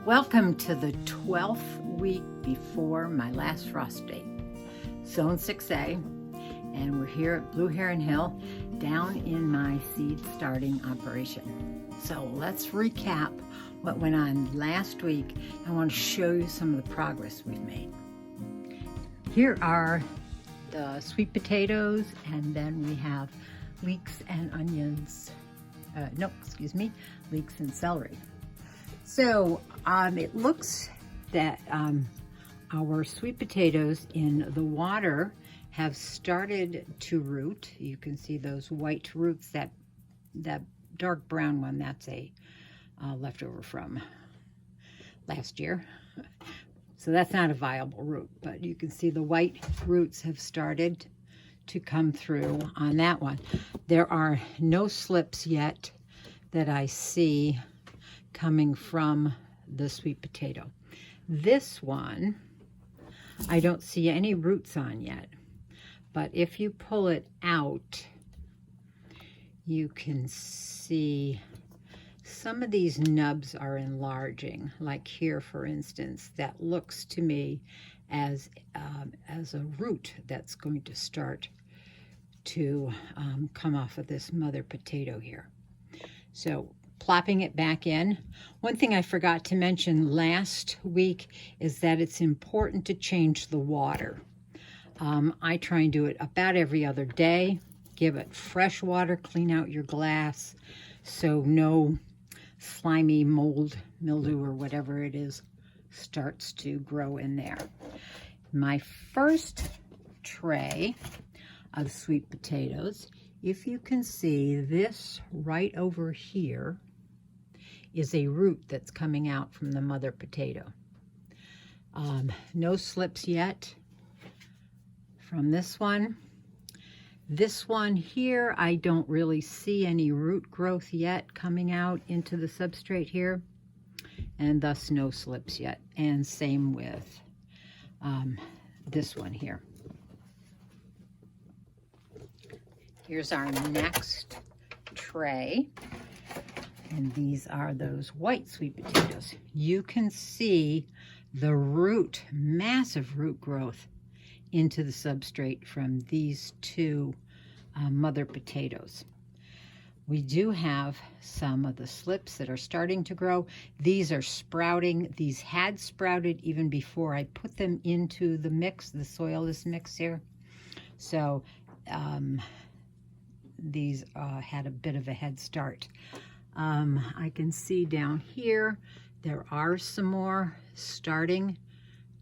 Welcome to the 12th week before my last frost date, Zone 6A, and we're here at Blue Heron Hill down in my seed starting operation. So let's recap what went on last week. I want to show you some of the progress we've made. Here are the sweet potatoes, and then we have leeks and onions. Leeks and celery. So it looks that our sweet potatoes in the water have started to root. You can see those white roots, that dark brown one, that's a leftover from last year. So that's not a viable root, but you can see the white roots have started to come through on that one. There are no slips yet that I see coming from the sweet potato. This one, I don't see any roots on yet, but if you pull it out, you can see some of these nubs are enlarging. Like here, for instance, that looks to me as a root that's going to start to come off of this mother potato here. So plopping it back in. One thing I forgot to mention last week is that it's important to change the water. I try and do it about every other day. Give it fresh water, clean out your glass so no slimy mold, mildew, or whatever it is starts to grow in there. My first tray of sweet potatoes, if you can see this right over here, is a root that's coming out from the mother potato. No slips yet from this one. This one here, I don't really see any root growth yet coming out into the substrate here, and thus no slips yet. And same with this one here. Here's our next tray. And these are those white sweet potatoes. You can see the root, massive root growth into the substrate from these two mother potatoes. We do have some of the slips that are starting to grow. These are sprouting. These had sprouted even before I put them into the mix, the soilless mix here. So these had a bit of a head start. I can see down here there are some more starting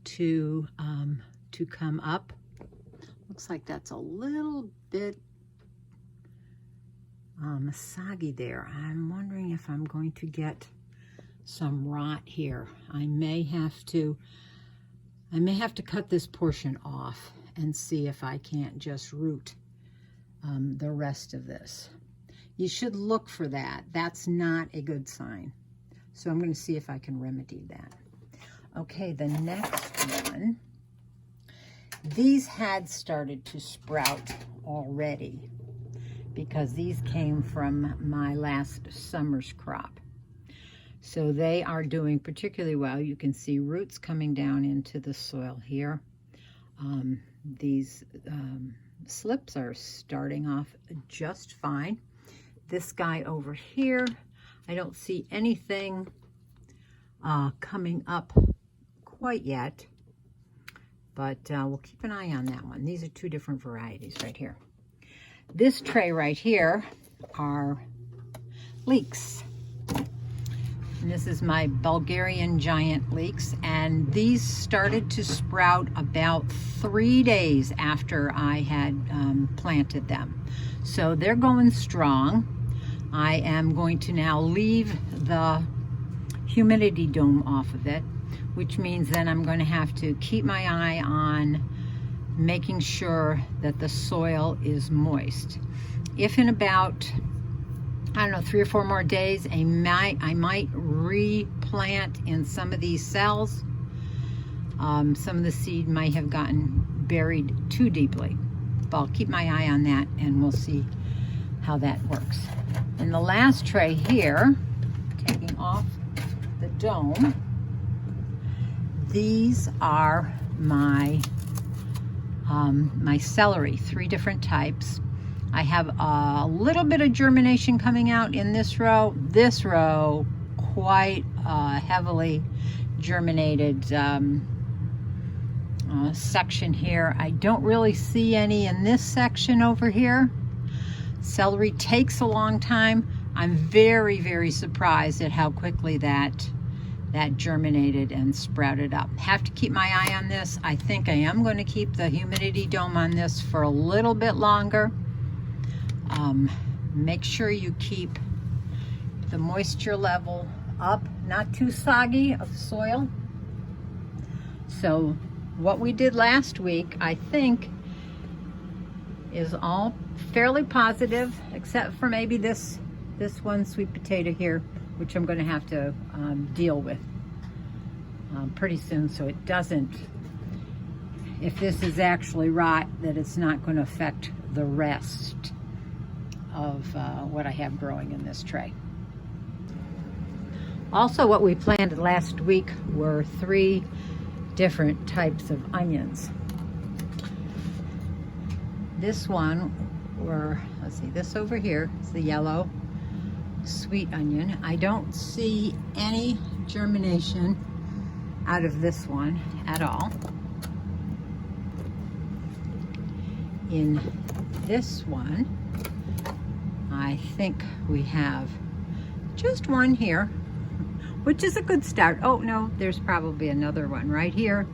to come up. Looks like that's a little bit soggy there. I'm wondering if I'm going to get some rot here. I may have to cut this portion off and see if I can't just root the rest of this. You should look for that. That's not a good sign. So I'm going to see if I can remedy that. Okay, the next one. These had started to sprout already because these came from my last summer's crop. So they are doing particularly well. You can see roots coming down into the soil here. These slips are starting off just fine. This guy over here, I don't see anything coming up quite yet, but we'll keep an eye on that one. These are two different varieties right here. This tray right here are leeks. And this is my Bulgarian giant leeks, and these started to sprout about 3 days after I had planted them. So they're going strong. I am going to now leave the humidity dome off of it, which means then I'm going to have to keep my eye on making sure that the soil is moist. If in about, I don't know, 3 or 4 more days, I might replant in some of these cells. Some of the seed might have gotten buried too deeply, but I'll keep my eye on that and we'll see how that works. In the last tray here, taking off the dome, These are my my celery, 3 different types. I have a little bit of germination coming out in this row. This row, quite heavily germinated section here. I don't really see any in this section over here. Celery takes a long time. I'm very, very surprised at how quickly that germinated and sprouted up. Have to keep my eye on this. I think I am going to keep the humidity dome on this for a little bit longer. Make sure you keep the moisture level up, not too soggy of soil. So what we did last week, I think, is all fairly positive, except for maybe this one sweet potato here, which I'm going to have to deal with pretty soon, so it doesn't, if this is actually rot, that it's not going to affect the rest of what I have growing in this tray. Also, what we planted last week were 3 different types of onions. This one, or let's see, this over here is the yellow sweet onion. I don't see any germination out of this one at all. In this one, I think we have just one here, which is a good start. Oh no, there's probably another one right here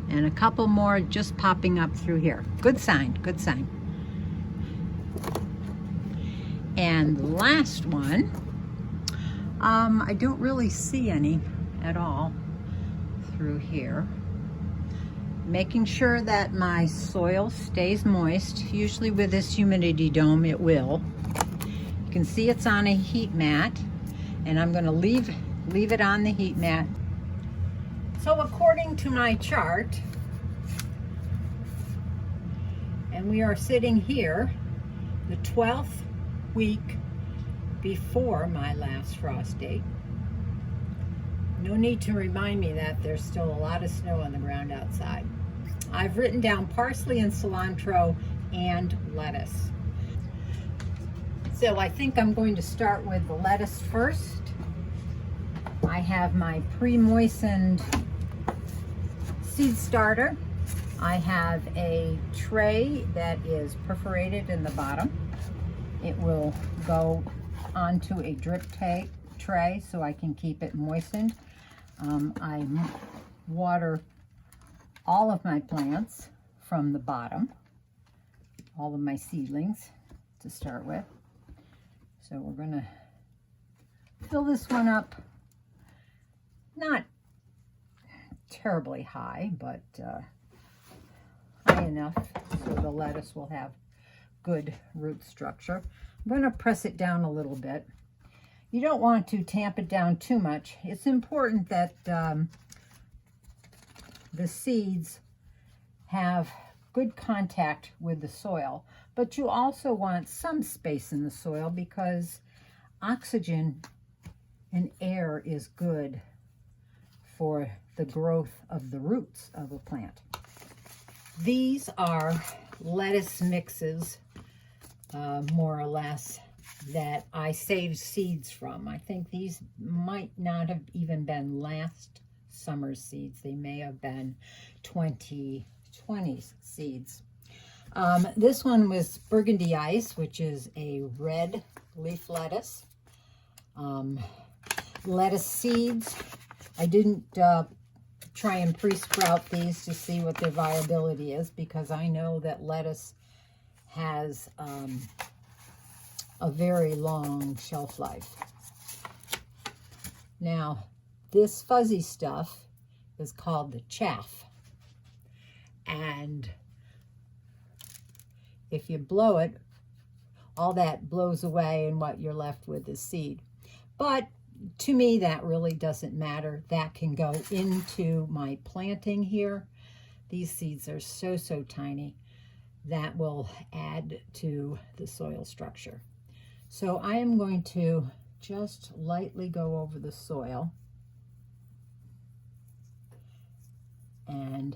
and a couple more just popping up through here. Good sign, good sign. And the last one, I don't really see any at all through here. Making sure that my soil stays moist. Usually with this humidity dome, it will. You can see it's on a heat mat, and I'm going to leave it on the heat mat. So according to my chart, and we are sitting here the 12th week before my last frost date. No need to remind me that there's still a lot of snow on the ground outside. I've written down parsley and cilantro and lettuce. So I think I'm going to start with the lettuce first. I have my pre-moistened seed starter. I have a tray that is perforated in the bottom. It will go onto a drip tray so I can keep it moistened. I water all of my plants from the bottom, all of my seedlings to start with. So we're going to fill this one up, not terribly high, but high enough so the lettuce will have good root structure. I'm going to press it down a little bit. You don't want to tamp it down too much. It's important that the seeds have good contact with the soil, but you also want some space in the soil because oxygen and air is good for the growth of the roots of a plant. These are lettuce mixes, more or less, that I saved seeds from. I think these might not have even been last summer's seeds. They may have been 2020's seeds. This one was burgundy ice, which is a red leaf lettuce. Lettuce seeds. I didn't try and pre-sprout these to see what their viability is, because I know that lettuce has a very long shelf life. Now, this fuzzy stuff is called the chaff, and if you blow it, all that blows away and what you're left with is seed. But to me, that really doesn't matter. That can go into my planting here. These seeds are so tiny. That will add to the soil structure. So I am going to just lightly go over the soil and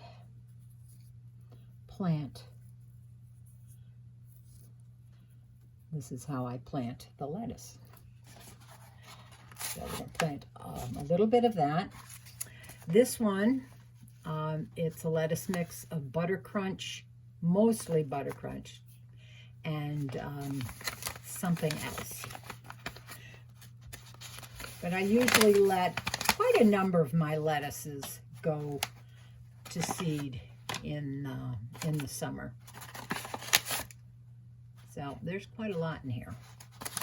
plant. This is how I plant the lettuce. So we're going to plant a little bit of that. This one, it's a lettuce mix of Butter Crunch, mostly Butter Crunch, and something else. But I usually let quite a number of my lettuces go to seed in the summer. So there's quite a lot in here.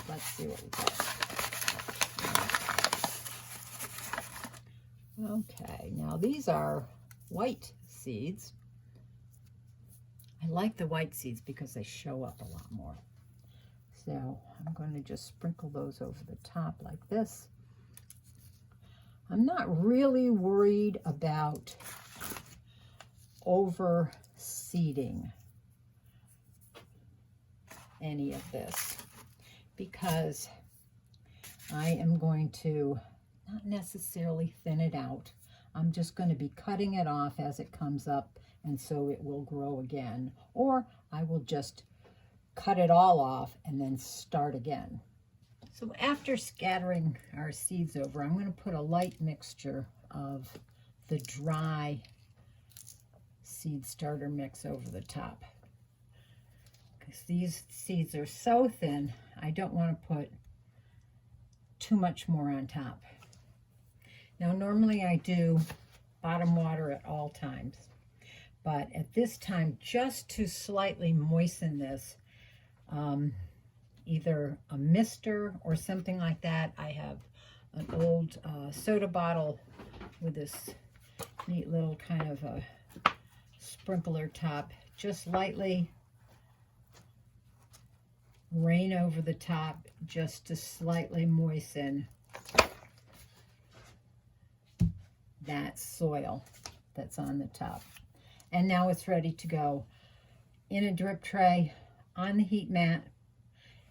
Let's see what we got. Okay, now these are white seeds. I like the white seeds because they show up a lot more. So I'm going to just sprinkle those over the top like this. I'm not really worried about overseeding any of this because I am going to not necessarily thin it out. I'm just going to be cutting it off as it comes up, and so it will grow again. Or I will just cut it all off and then start again. So after scattering our seeds over, I'm going to put a light mixture of the dry seed starter mix over the top. Because these seeds are so thin, I don't want to put too much more on top. Now, normally I do bottom water at all times, but at this time, just to slightly moisten this, either a mister or something like that. I have an old soda bottle with this neat little kind of a sprinkler top. Just lightly rain over the top just to slightly moisten that soil that's on the top. And now it's ready to go in a drip tray, on the heat mat,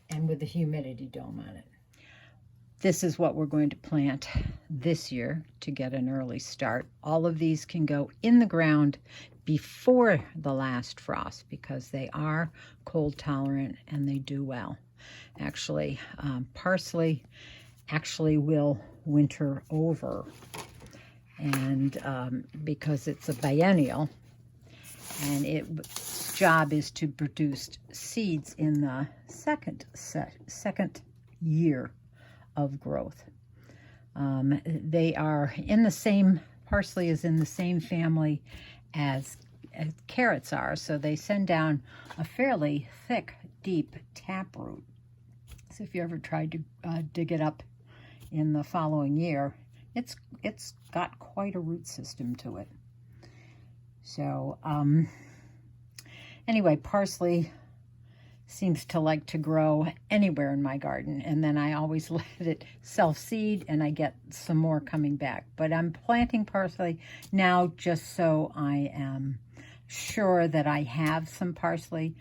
and with the humidity dome on it. This is what we're going to plant this year to get an early start. All of these can go in the ground before the last frost because they are cold tolerant and they do well. Actually, parsley actually will winter over, and because it's a biennial, and its job is to produce seeds in the second year of growth. They are in the same, parsley is in the same family as carrots are, so they send down a fairly thick, deep taproot. So if you ever tried to dig it up in the following year, it's got quite a root system to it. So anyway, parsley seems to like to grow anywhere in my garden, and then I always let it self-seed and I get some more coming back. But I'm planting parsley now just so I am sure that I have some parsley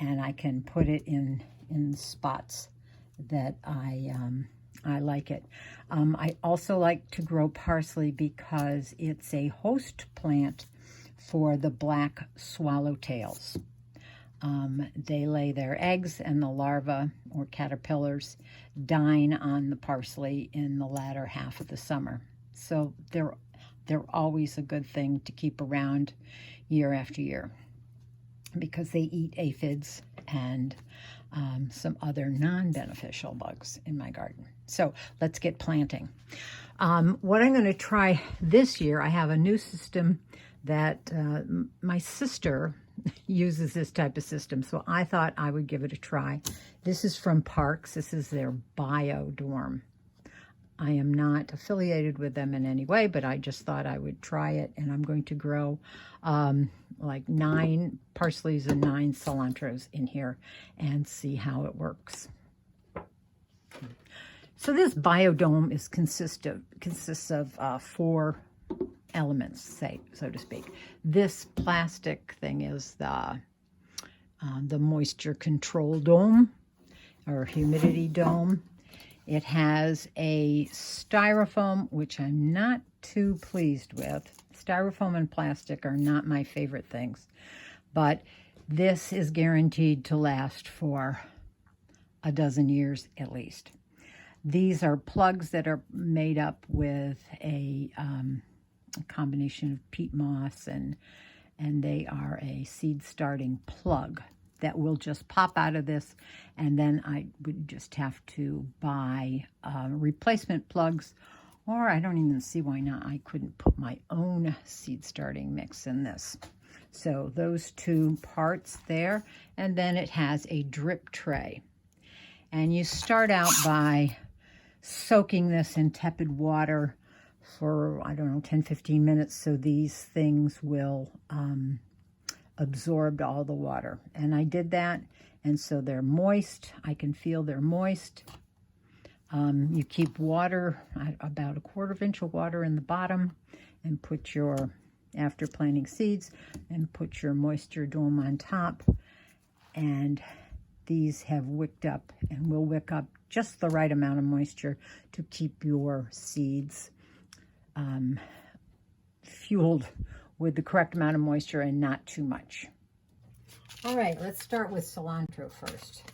and I can put it in spots that I like it. I also like to grow parsley because it's a host plant for the black swallowtails. They lay their eggs and the larvae or caterpillars dine on the parsley in the latter half of the summer. So they're always a good thing to keep around year after year because they eat aphids and some other non-beneficial bugs in my garden. So let's get planting. What I'm going to try this year, I have a new system that my sister uses this type of system, so I thought I would give it a try. This is from Parks. This is their bio dorm. I am not affiliated with them in any way, but I just thought I would try it, and I'm going to grow like 9 parsleys and 9 cilantros in here and see how it works. So this biodome consists of 4 elements, so to speak. This plastic thing is the moisture control dome or humidity dome. It has a styrofoam, which I'm not too pleased with. Styrofoam and plastic are not my favorite things, but this is guaranteed to last for a dozen years at least. These are plugs that are made up with a combination of peat moss, and they are a seed starting plug that will just pop out of this, and then I would just have to buy replacement plugs, or I don't even see why not. I couldn't put my own seed starting mix in this. So those two parts there, and then it has a drip tray. And you start out by soaking this in tepid water for, I don't know, 10-15 minutes, so these things will absorbed all the water. And I did that, and so they're moist. I can feel they're moist. You keep water, about a 1/4 inch of water in the bottom, and put your, after planting seeds, and put your moisture dome on top. And these have wicked up and will wick up just the right amount of moisture to keep your seeds fueled with the correct amount of moisture and not too much. All right, let's start with cilantro first.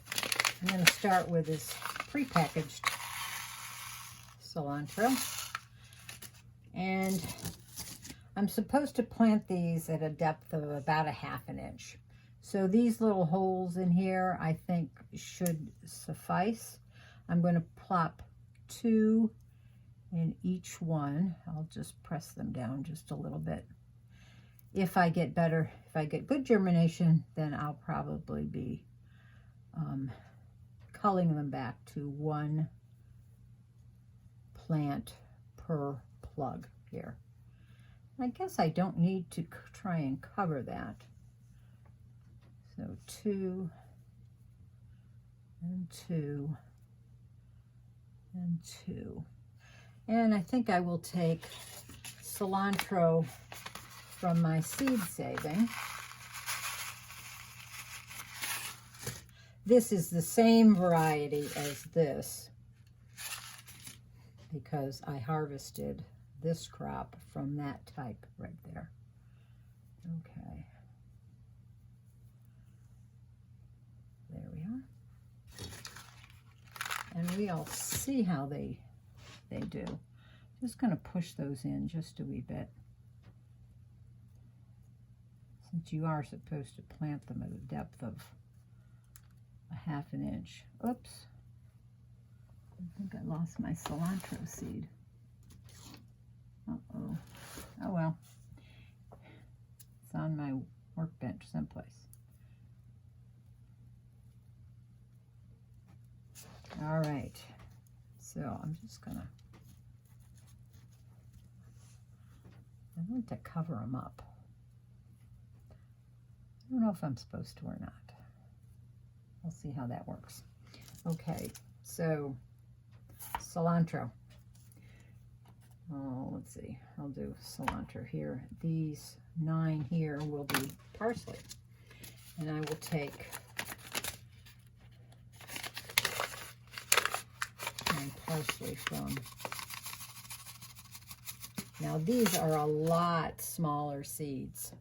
I'm going to start with this prepackaged cilantro. And I'm supposed to plant these at a depth of about 1/2 inch. So these little holes in here, I think, should suffice. I'm going to plop 2 in each one. I'll just press them down just a little bit. If I get good germination, then I'll probably be culling them back to 1 plant per plug here. I guess I don't need to try and cover that. So 2 and 2 and 2. And I think I will take cilantro from my seed saving. This is the same variety as this because I harvested this crop from that type right there. Okay. There we are. And we'll see how they do. Just going to push those in just a wee bit. Since you are supposed to plant them at a depth of 1/2 inch. Oops. I think I lost my cilantro seed. Uh-oh. Oh well. It's on my workbench someplace. All right. So I'm just gonna, I want to cover them up. I don't know if I'm supposed to or not. We'll see how that works. Okay, so cilantro. Oh, let's see. I'll do cilantro here. These 9 here will be parsley. And I will take my parsley from. Now these are a lot smaller seeds.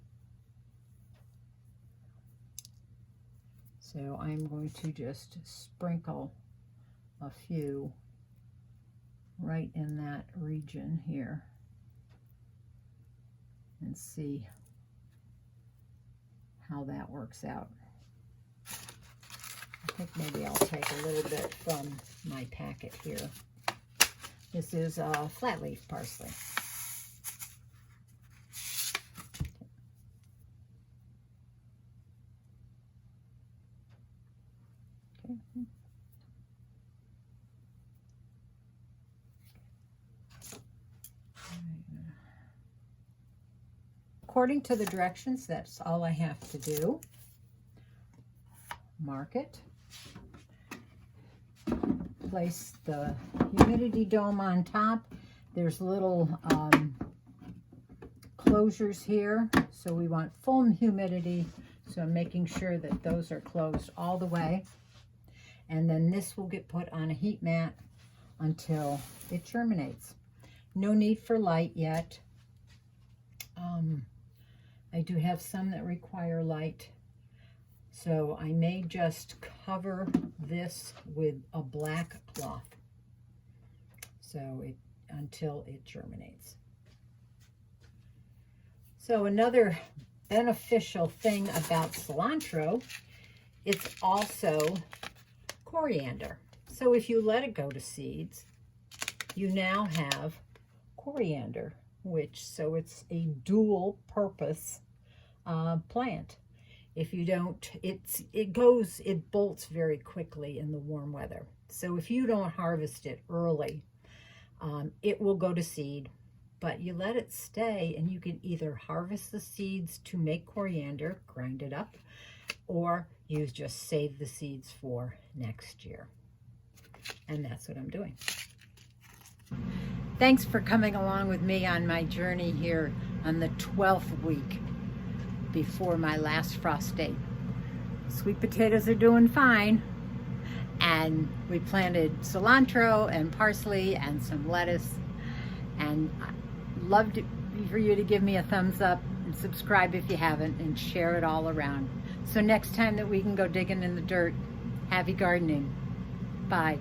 So I'm going to just sprinkle a few right in that region here and see how that works out. I think maybe I'll take a little bit from my packet here. This is flat leaf parsley. Okay. According to the directions, that's all I have to do. Mark it. Place the humidity dome on top. There's little closures here, so we want full humidity, so I'm making sure that those are closed all the way. And then this will get put on a heat mat until it germinates. No need for light yet. I do have some that require light, so I may just cover this with a black cloth until it germinates. So another beneficial thing about cilantro, it's also coriander. So if you let it go to seeds, you now have coriander, so it's a dual purpose plant. If you don't, it bolts very quickly in the warm weather. So if you don't harvest it early, it will go to seed, but you let it stay and you can either harvest the seeds to make coriander, grind it up, or you just save the seeds for next year. And that's what I'm doing. Thanks for coming along with me on my journey here on the 12th week before my last frost date. Sweet potatoes are doing fine. And we planted cilantro and parsley and some lettuce. And I'd love for you to give me a thumbs up and subscribe if you haven't, and share it all around. So next time that we can go digging in the dirt, happy gardening. Bye.